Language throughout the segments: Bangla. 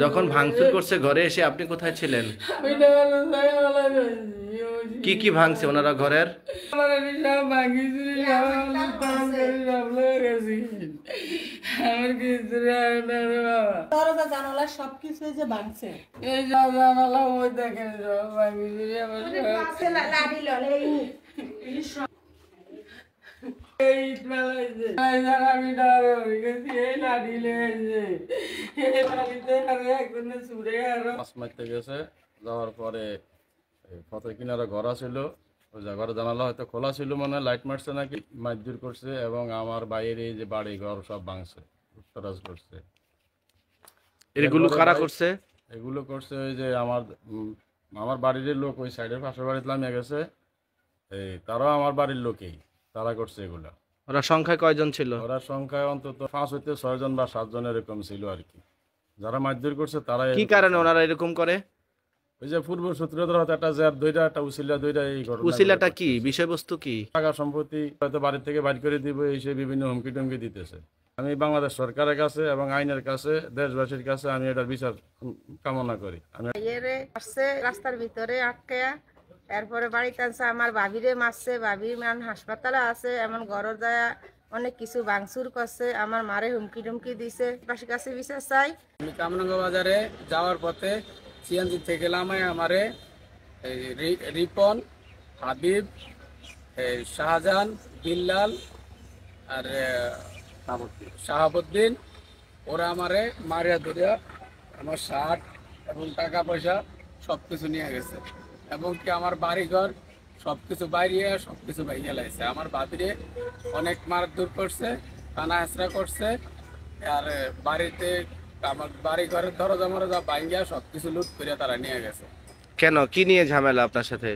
যখন ভাঙচুর করছে ঘরে এসে আপনি কোথায় ছিলেন? কি কি ভাঙছে ওনারা ঘরের? দরজা জানালা সবকিছু যে ভাঙছে, এই জানালা ওই দেখেন সব আমি ডর হয়ে গেছি। এই লাঠি লেগেছে, এই লাঠিতে আরো একজনে ছুড়ে আরো মাছ মারতে গেছে। যাওয়ার পরে ফতের কিনারে ঘর ছিল, ওই ঘরে জানালা হয়তো খোলা ছিল, মানে লাইট মারছে নাকি, মারধর করছে এবং আমার বাইরে যে বাড়ি ঘর সব ভাঙছে, উত্তরাজ করছে। এগুলো কারা করছে? এগুলো করছে ওই যে আমার বাড়ির লোক, ওই সাইডের পাশের বাড়িতে নামিয়ে গেছে, তারাও আমার বাড়ির লোকেই, তারা করছে এগুলো। ওরা সংখ্যায় কয়জন ছিল? ওরা সংখ্যায় অন্তত 5 হইতে 6 জন বা 7 জন এরকম ছিল আর কি। যারা মারধর করছে তারা কি কারণে ওনারা এরকম করে? ওই যে পূর্ব সূত্রধর হয়তো একটা জ্যাব দুইটা, একটা উসিলা দুইটা, এই ঘটনা। উসিলাটা কি, বিষয়বস্তু কি? টাকা সম্পত্তি হয়তো বাড়ি থেকে বাইর করে দিব, এই সে বিভিন্ন হুমকি টুমকি দিতেছে। আমি বাংলাদেশ সরকারের কাছে এবং আইনের কাছে, দেশবাসীর কাছে আমি এটার বিচার কামনা করি। আমি আসছে রাস্তার ভিতরে আটকে, এরপরে বাড়িতে আনছে, আমার ভাবিরে মারছে, ভাবি মান হাসপাতালে আছে, এমন ঘরের দেয়া অনেক কিছু ভাঙচুর করছে, আমার মারে হুমকি টুমকি দিছে। পাশে কাছে বিচার চাই। আমি কামরাঙ্গা বাজারে যাওয়ার পথে সিএনজি থেকে নামায় আমারে রিপন, হাবিব, শাহজাহান, বিল্লাল আর শাহাবুদ্দিন, ওরা আমারে মারিয়া ধরিয়া আমার শার্ট এবং টাকা পয়সা সব কিছু নিয়ে গেছে, এবং কি আমার বাড়িঘর সব কিছু বাইরে সব কিছু ভাইয়া লাগছে। আমার বাবিরে অনেক মারধর করছে, কানা হেঁচড়া করছে, আর বাড়িতে আমার বাড়ি ঘরের দরজা মরজা ভাঙ্গিয়া সব কিছু লুট করে তারা নিয়ে গেছে। কেন, কি নিয়ে ঝামেলা আপনার সাথে?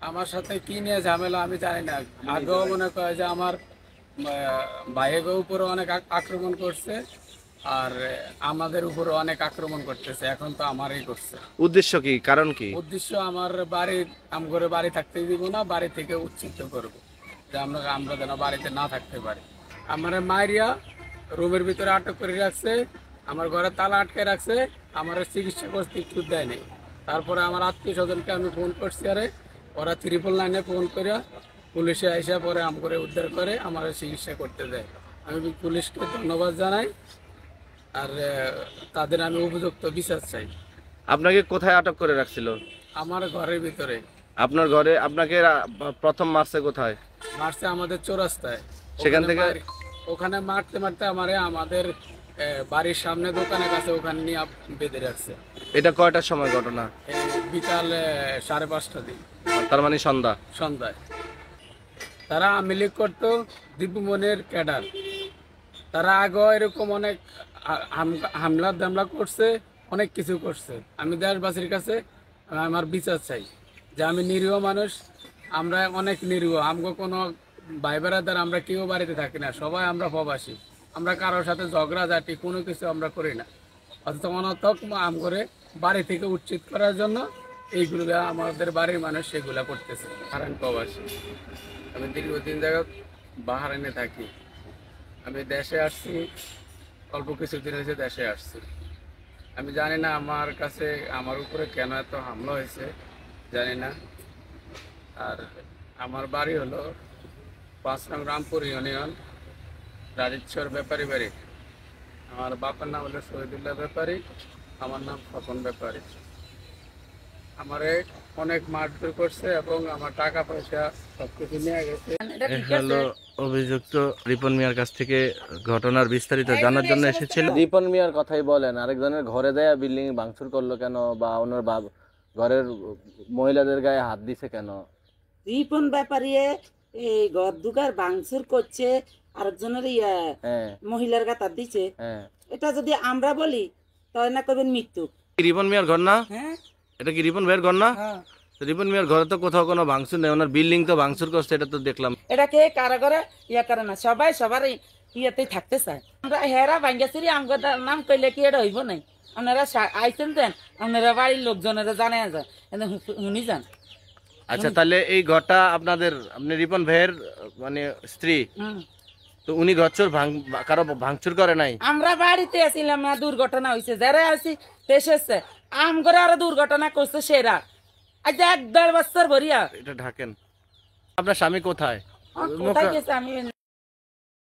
আমার সাথে কি নিয়ে ঝামেলা আমি জানি না। আগেও মনে করে যে আমার ভাইয়ের উপরে অনেক আক্রমণ করছে, আর আমাদের উপরে অনেক আক্রমণ করতেছে। এখন তো আমারই করছে। উদ্দেশ্য কি, কারণ কি? উদ্দেশ্য আমার বাড়ির, আমগরে বাড়ি থাকতে দিব না, বাড়ি থেকে উচ্ছেদ করবো, যে আমরা যেন বাড়িতে না থাকতে পারি। আমার মায়েরিয়া রুমের ভিতরে আটক করে রাখছে, আমার ঘরে তালা আটকে রাখছে, আমার চিকিৎসা করতে একটু দেয়নি। তারপরে আমার আত্মীয় স্বজনকে আমি ফোন করছি, আরে ওরা 999 ফোন করে পুলিশে আইসা পরে আমগরে উদ্ধার করে আমার চিকিৎসা করতে দেয়। আমি পুলিশকে ধন্যবাদ জানাই, আর তাদের আমি উপযুক্ত বিচার চাই। আপনাকে কোথায় আটক করে রাখছিল? আমার ঘরের ভিতরে। আপনার ঘরে আপনাকে প্রথম মারছে কোথায়? মারছে আমাদের চৌরাস্তায়। সেখান থেকে ওখানে মারতে মারতে আমাদের বাড়ির সামনে দোকানের কাছে ওখানে নিয়ে বেঁধে রাখছে। এটা কয়টার সময় ঘটনা? বিকাল 5:30 দিন, তার মানে সন্ধ্যায়। তারা আওয়ামী লীগ করতো, দীপুমনের ক্যাডার। তারা আগেও এরকম অনেক হামলা দামলা করছে, অনেক কিছু করছে। আমি দেশবাসীর কাছে আমার বিচার চাই, যে আমি নিরীহ মানুষ, আমরা অনেক নিরীহ, আমগো কোনো ভাই বেড়াদার আমরা কেউ বাড়িতে থাকি না, সবাই আমরা প্রবাসী। আমরা কারোর সাথে ঝগড়া ঝাঁটি কোনো কিছু আমরা করি না, অথচ অনর্থক আম করে বাড়ি থেকে উচ্ছেদ করার জন্য এইগুলো আমাদের বাড়ির মানুষ সেগুলা করতেছে। কারণ প্রবাসী, আমি দীর্ঘদিন যাবৎ বাহারাইনে থাকি। আমি দেশে আসছি, অল্প কিছুদিন হয়েছে দেশে আসছি। আমি জানি না আমার কাছে আমার উপরে কেন এত হামলা হয়েছে, জানি না। আর আমার বাড়ি হলো 5 নং রামপুর ইউনিয়ন, রাজেশ্বর ব্যাপারী বাড়ি। আমার বাবার নাম হলো শহীদুল্লাহ ব্যাপারী, আমার নাম খোকন ব্যাপারী। আমারে অনেক মারধর করছে এবং আমার টাকা পয়সা সবকিছু নিয়ে গেছে। হলো অভিযুক্ত রিপন মিয়ার কাছ থেকে ঘটনার বিস্তারিত জানার জন্য এসেছিল। রিপন মিয়ার কথাই বলেন, আরেকজনের ঘরে দেয়া বিল্ডিং ভাঙচুর করলো কেন, বা ওনার ঘরের মহিলাদের গায়ে হাত দিছে কেন? রিপন ব্যাপারিয়ে এই ঘর দুগার ভাঙচুর করছে, আরেকজনের মহিলার গায়ে হাত দিছে। এটা যদি আমরা বলি তাহলে না করবেন মৃত্যু। রিপন মিয়ার ঘর না? হ্যাঁ, এটা কি রিপন ভাইয়ের ঘর না? রিপন মিয়ার ঘরে তো কোথাও কোনো ভাঙচুর নেই, ওনার বিল্ডিং তো ভাঙচুর করছে, এটা তো দেখলাম। এটাকে কারা করে করে না, সবাই সবার ইয়েতেই থাকতে চায়। আমরা হেরা ভাঙ্গাছিরি আমগো নাম কইলে কি এটা হইব নাই? আপনারা আইছেন দেন, আপনারা বাড়ির লোকজনেরা জানে যায়, শুনি যান। আচ্ছা, তাহলে এই ঘরটা আপনাদের, আপনি রিপন ভাইয়ের মানে স্ত্রী, তো উনি ঘরচোর কারো ভাঙচুর করে নাই? আমরা বাড়িতে আসিলাম না, দুর্ঘটনা হয়েছে, যারা আসি এসেছে আম করে আরো দুর্ঘটনা করছে সেরা। আজ 1-1.5 বছর ভরিয়া এটা ঢাকেন। আপনার স্বামী কোথায়? কোথায় গেছে আমি